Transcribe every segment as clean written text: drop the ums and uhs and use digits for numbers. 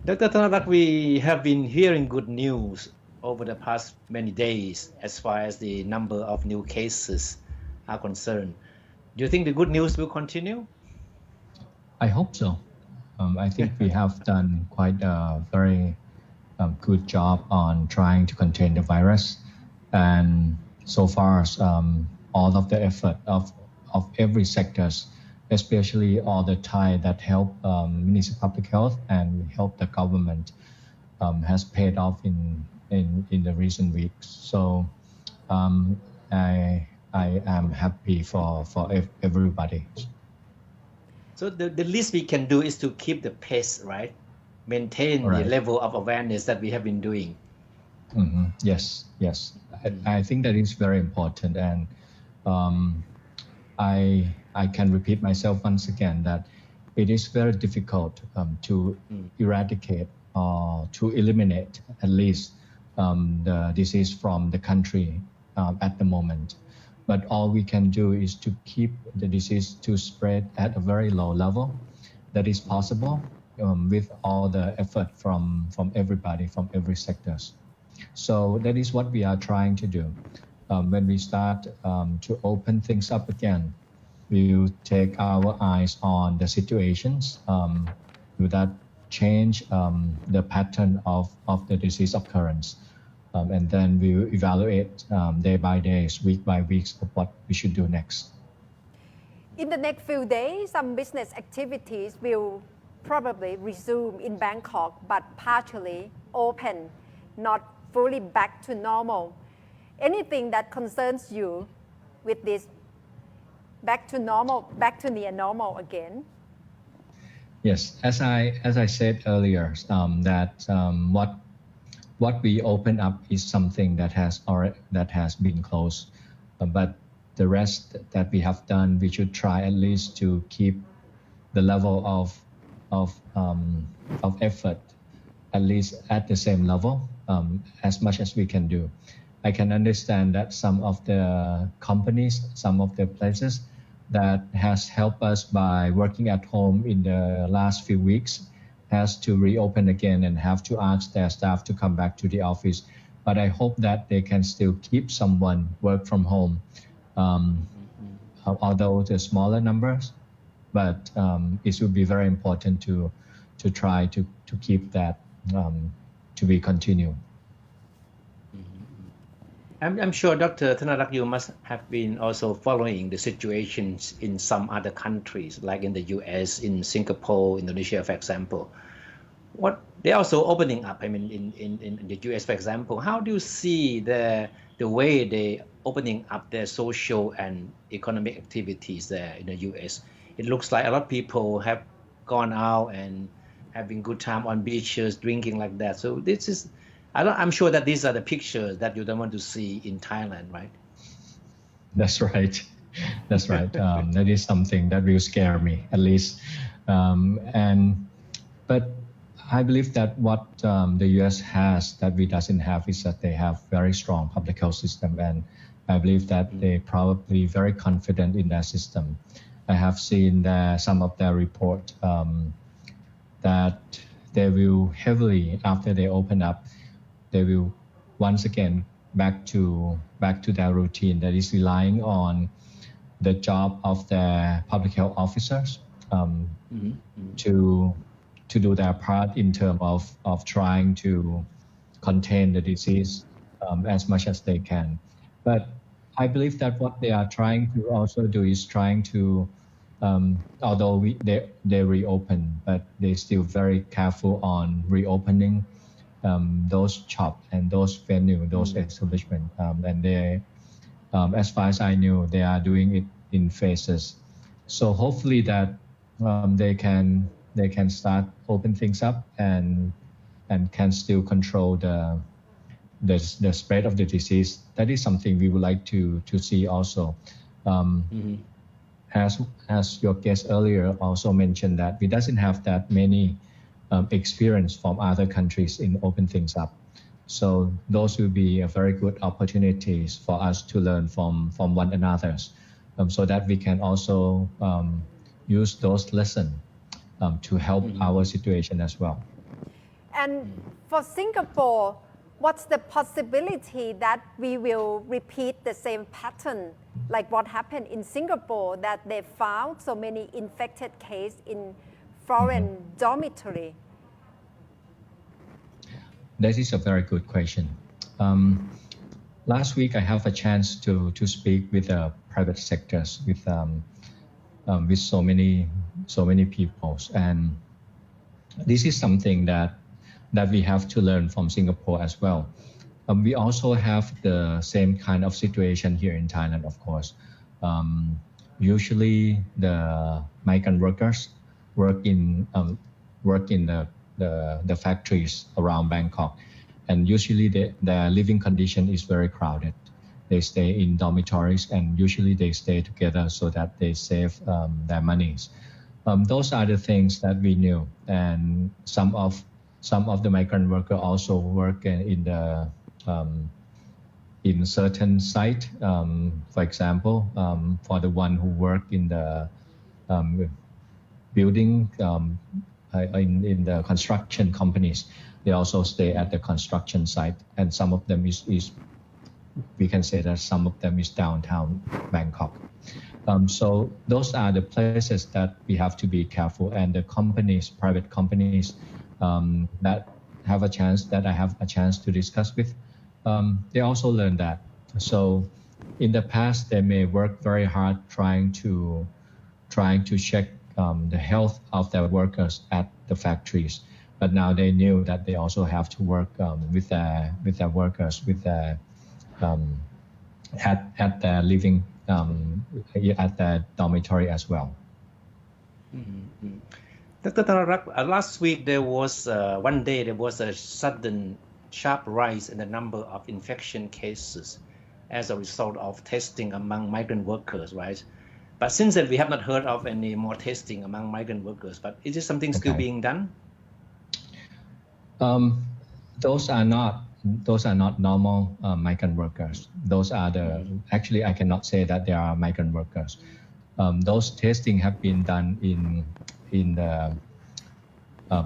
Dr. Tanarak, we have been hearing good news over the past many days as far as the number of new cases are concerned. Do you think the good news will continue? I hope so. I think we have done quite a very good job on trying to contain the virus. And so far, all of the effort of every sectors, especially all the Thai that help Ministry of Public Health and help the government, has paid off in the recent weeks. So I am happy for everybody. So the least we can do is to keep the pace, right? Maintain the level of awareness that we have been doing. Mm-hmm. Yes. I think that is very important, and I can repeat myself once again that it is very difficult to eradicate or to eliminate at least the disease from the country at the moment. But all we can do is to keep the disease to spread at a very low level that is possible with all the effort from everybody, from every sectors. So that is what we are trying to do. When we start to open things up again, we will take our eyes on the situations. Will that change the pattern of the disease occurrence? And then we will evaluate day by day, week by week of what we should do next. In the next few days, some business activities will probably resume in Bangkok, but partially open, not fully back to normal. Anything that concerns you with this back to normal, back to near normal again? Yes, as I said earlier, that what we open up is something that has been closed, but the rest that we have done, we should try at least to keep the level of effort at least at the same level as much as we can do. I can understand that some of the companies, some of the places that has helped us by working at home in the last few weeks has to reopen again and have to ask their staff to come back to the office. But I hope that they can still keep someone work from home, although the smaller numbers. But it would be very important to try to keep that to be continued. I'm sure, Dr. Thanarak, you must have been also following the situations in some other countries, like in the US, in Singapore, Indonesia, for example. They're also opening up. I mean, in the US, for example, how do you see the way they opening up their social and economic activities there in the US? It looks like a lot of people have gone out and having good time on beaches, drinking like that. So this is, I'm sure that these are the pictures that you don't want to see in Thailand, right? That's right. That's right. That is something that will scare me, at least. But I believe that what the US has that we doesn't have is that they have very strong public health system, and I believe that they probably very confident in their system. I have seen some of their report that they will heavily, after they open up, they will once again back to their routine that is relying on the job of their public health officers to do their part in terms of trying to contain the disease as much as they can. But I believe that what they are trying to also do is trying to, although they reopen, but they're still very careful on reopening those shops and those venues, those establishments, and they, as far as I know, they are doing it in phases. So hopefully that they can start open things up and can still control the spread of the disease. That is something we would like to see also. As your guest earlier also mentioned, that we doesn't have that many experience from other countries in open things up. So those will be a very good opportunities for us to learn from one another, so that we can also use those lessons to help our situation as well. And for Singapore, what's the possibility that we will repeat the same pattern like what happened in Singapore, that they found so many infected cases in foreign dormitory? That is a very good question. Last week, I have a chance to speak with the private sectors, with so many people, and this is something that we have to learn from Singapore as well. We also have the same kind of situation here in Thailand, of course. Usually, the migrant workers work in the factories around Bangkok, and usually their living condition is very crowded. They stay in dormitories, and usually they stay together so that they save their monies. Those are the things that we knew, and some of the migrant workers also work in certain site. For example, for the one who work in the building, in the construction companies, they also stay at the construction site, and some of them is we can say that some of them is downtown Bangkok. So those are the places that we have to be careful, and the companies, private companies that I have a chance to discuss with, they also learn that. So in the past, they may work very hard trying to check the health of their workers at the factories, but now they knew that they also have to work with their workers, with their at their living at their dormitory as well. Mm-hmm. Dr. Tanarak, last week there was one day there was a sudden sharp rise in the number of infection cases as a result of testing among migrant workers, right? But since then we have not heard of any more testing among migrant workers. But is this something still being done? Those are not normal migrant workers. Those are actually I cannot say that they are migrant workers. Those testing have been done in the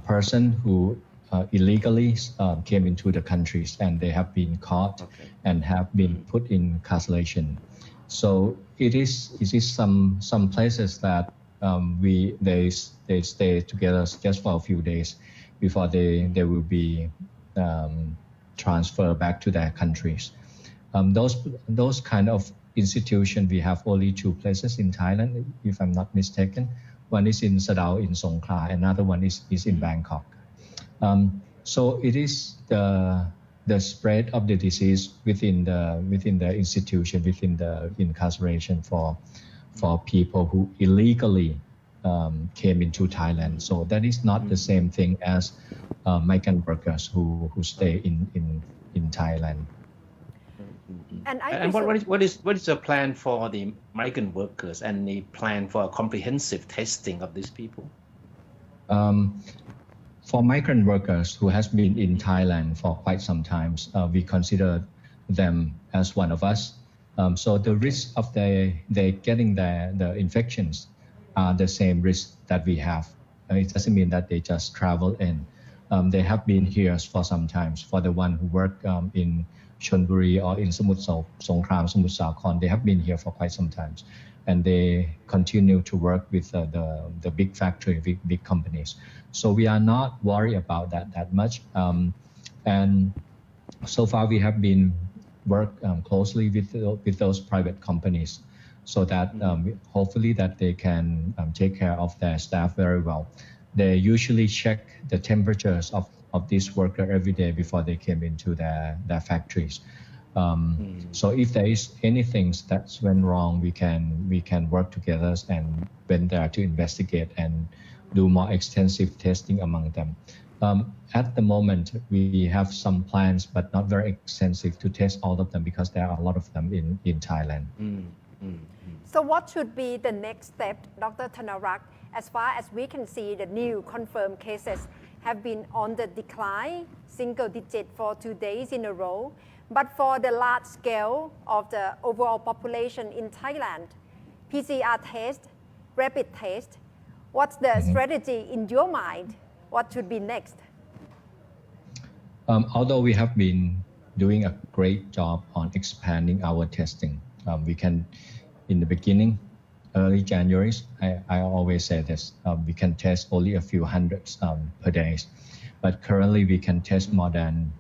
person who illegally came into the countries, and they have been caught and have been put in incarceration. So it is some places that they stay together just for a few days before they will be transferred back to their countries. Those kind of institutions, we have only two places in Thailand, if I'm not mistaken. One is in Sadao in Songkhla, another one is in Bangkok. So it is the spread of the disease within the institution, within the incarceration for people who illegally came into Thailand. So that is not the same thing as migrant workers who stay in Thailand. And what is the plan for the migrant workers, and the plan for a comprehensive testing of these people? For migrant workers who has been in Thailand for quite some time, we consider them as one of us. So the risk of they getting the infections are the same risk that we have. It doesn't mean that they just travel in. They have been here for some time. For the one who work in Chonburi or in Samut Songkhram, Samut Sakhon, they have been here for quite some time, and they continue to work with the big factory, big companies. So we are not worried about that much. And so far we have been work closely with those private companies, so that hopefully that they can take care of their staff very well. They usually check the temperatures of this worker every day before they came into their factories. So if there is anything that's went wrong, we can work together and went there to investigate and do more extensive testing among them. At the moment, we have some plans, but not very extensive, to test all of them, because there are a lot of them in Thailand. So what should be the next step, Dr. Tanarak? As far as we can see, the new confirmed cases have been on the decline, single digit for 2 days in a row. But for the large scale of the overall population in Thailand, PCR test, rapid test, what's the strategy in your mind? What should be next? Although we have been doing a great job on expanding our testing, we can, in the beginning, early January, I always say this, we can test only a few hundreds per day. But currently we can test more than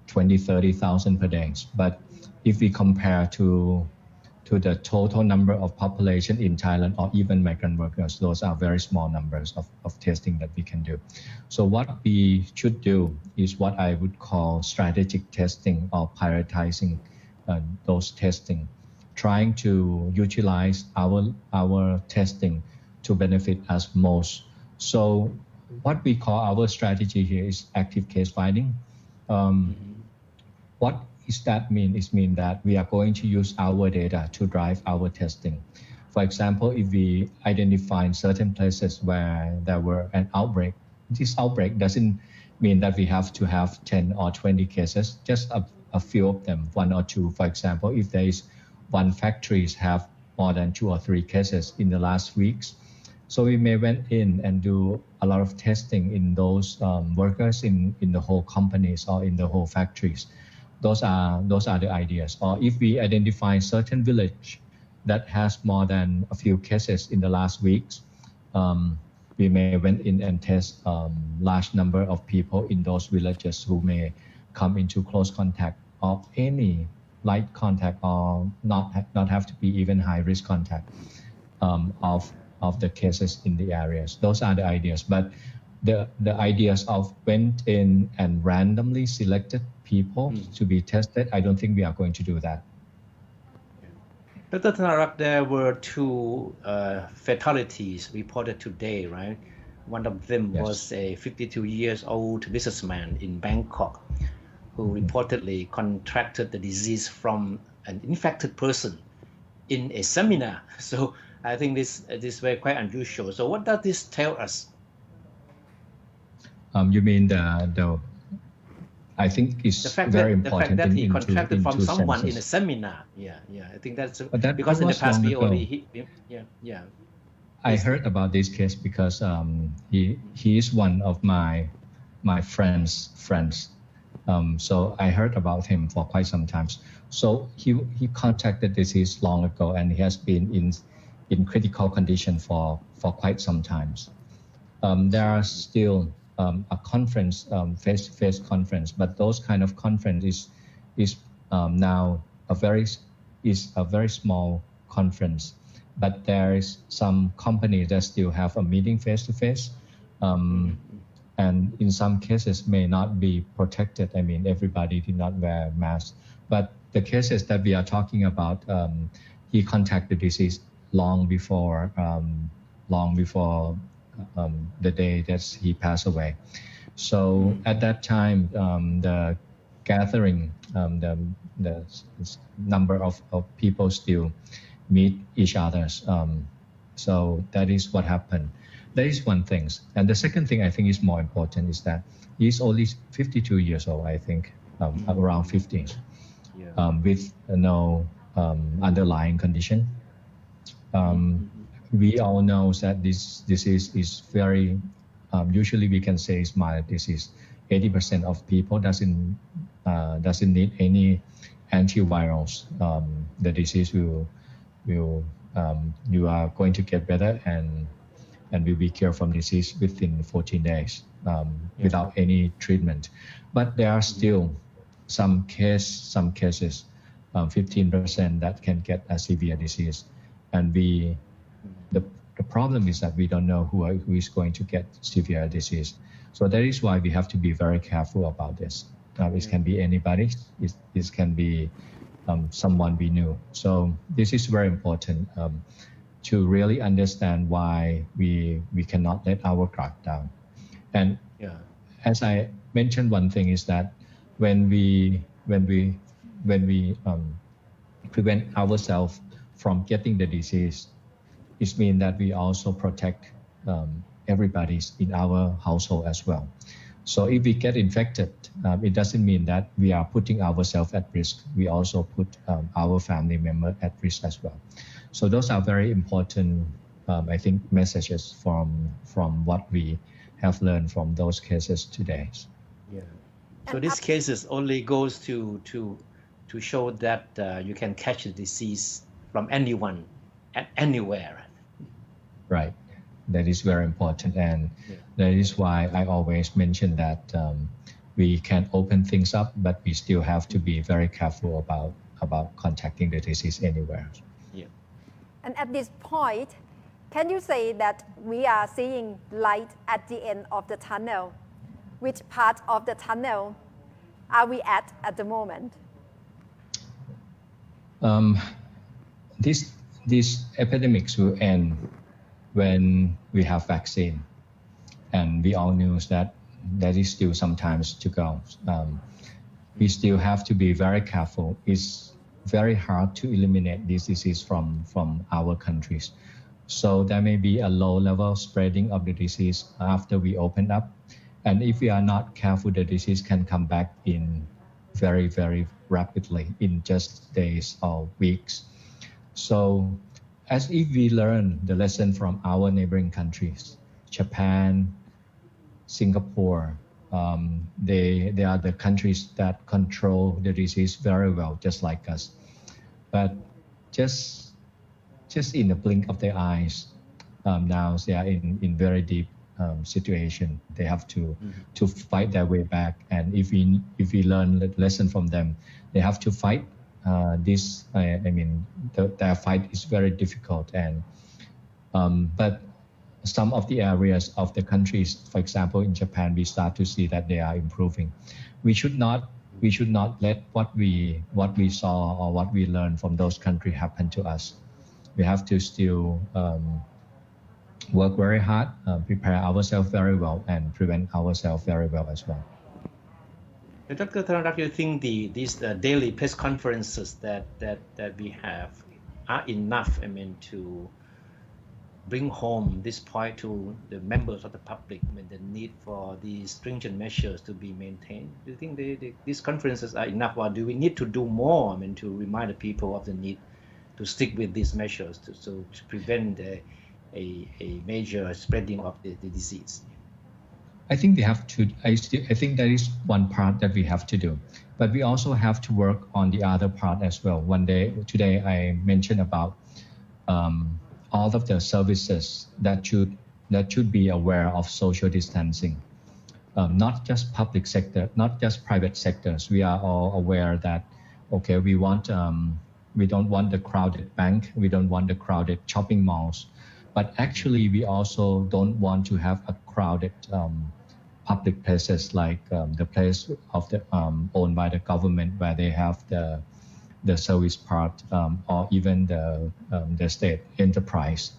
20,000-30,000 per day. But if we compare to the total number of population in Thailand or even migrant workers, those are very small numbers of testing that we can do. So what we should do is what I would call strategic testing or prioritizing those testing, trying to utilize our testing to benefit us most. So what we call our strategy here is active case finding. What does that mean? It means that we are going to use our data to drive our testing. For example, if we identify certain places where there were an outbreak, this outbreak doesn't mean that we have to have 10 or 20 cases, just a few of them, 1 or 2. For example, if there is one factory have more than 2 or 3 cases in the last weeks, so we may went in and do a lot of testing in those workers in the whole companies or in the whole factories. Those are the ideas. Or if we identify certain village that has more than a few cases in the last weeks, we may went in and test large number of people in those villages who may come into close contact or any light contact or not have to be even high risk contact of the cases in the areas. Those are the ideas. But the ideas of went in and randomly selected people to be tested, I don't think we are going to do that. Dr. Tanarak, there were 2 fatalities reported today, right? One of them was a 52 years old businessman in Bangkok who reportedly contracted the disease from an infected person in a seminar. So I think this was quite unusual. So what does this tell us? You mean the I think it's very important. The fact that he contracted from someone in a seminar. Yeah. I think that's because in the past we already. I heard about this case because he is one of my friends. So I heard about him for quite some time. So he contracted disease long ago, and he has been in critical condition for quite some time. There are still a conference, face-to-face conference, but those kind of conference is now a very small conference. But there is some companies that still have a meeting face-to-face, and in some cases may not be protected. I mean, everybody did not wear masks. But the cases that we are talking about, he contacted disease long before the day that he passed away. So at that time, the gathering, the number of people still meet each other. So that is what happened. That is one thing. And the second thing I think is more important is that he's only 52 years old, I think, around 50, with no underlying condition. We all know that this disease is very, usually we can say it's mild disease. 80% of people doesn't need any antivirals. The disease will you are going to get better and will be cured from disease within 14 days without any treatment. But there are still some cases, 15% that can get a severe disease, and the problem is that we don't know who is going to get severe disease. So that is why we have to be very careful about this. It can be anybody. It can be someone we knew. So this is very important to really understand why we cannot let our guard down. And as I mentioned, one thing is that when we prevent ourselves from getting the disease, it means that we also protect everybody in our household as well. So if we get infected, it doesn't mean that we are putting ourselves at risk. We also put our family member at risk as well. So those are very important, I think, messages from what we have learned from those cases today. So this cases only goes to show that you can catch the disease from anyone at anywhere. Right. That is very important, and that is why I always mention that we can open things up, but we still have to be very careful about contacting the disease anywhere. Yeah. And at this point, can you say that we are seeing light at the end of the tunnel? Which part of the tunnel are we at the moment? These epidemics will end when we have vaccine, and we all know that there is still some time to go. We still have to be very careful. It's very hard to eliminate this disease from our countries. So there may be a low level spreading of the disease after we open up. And if we are not careful, the disease can come back in very, very rapidly in just days or weeks. So as if we learn the lesson from our neighboring countries, Japan, Singapore, they are the countries that control the disease very well, just like us. But just in the blink of their eyes, now they are in very deep situation. They have to fight their way back, and if we learn the lesson from them, they have to fight this. Their fight is very difficult, and but some of the areas of the countries, for example, in Japan, we start to see that they are improving. We should not let what we saw or what we learned from those countries happen to us. We have to still work very hard, prepare ourselves very well, and prevent ourselves very well as well. Dr. Thanarak, you think these daily press conferences that we have are enough, to bring home this point to the members of the public, the need for these stringent measures to be maintained? Do you think these conferences are enough, or do we need to do more, to remind the people of the need to stick with these measures to prevent a major spreading of the disease? I think we have to. I think that is one part that we have to do, but we also have to work on the other part as well. Today I mentioned about all of the services that should be aware of social distancing. Not just public sector, not just private sectors. We are all aware that we don't want the crowded bank, we don't want the crowded shopping malls, but actually we also don't want to have a crowded public places like the place of the owned by the government, where they have the service part, or even the state enterprise.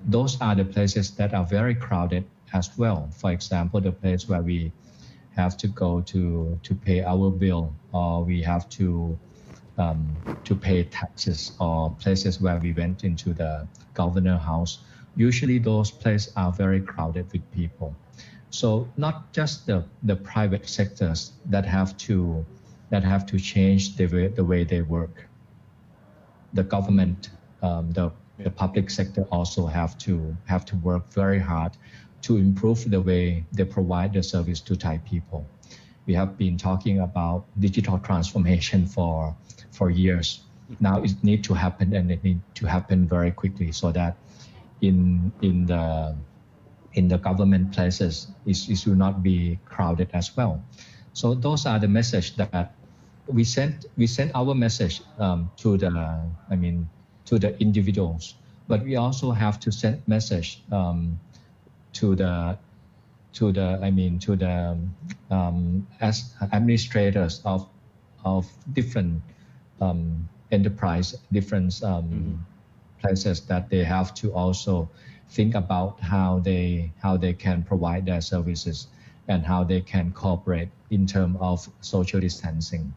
Those are the places that are very crowded as well. For example, the place where we have to go to pay our bill, or we have to pay taxes, or places where we went into the governor house. Usually those places are very crowded with people. So not just the private sectors that have to change the way they work. The government, the public sector also have to work very hard to improve the way they provide the service to Thai people. We have been talking about digital transformation for years. Now it needs to happen, and it needs to happen very quickly, so that in the government places it will not be crowded as well. So those are the message that we sent our message to the individuals, but we also have to send message to the as administrators of different enterprise, different places, that they have to also think about how they can provide their services and how they can cooperate in terms of social distancing.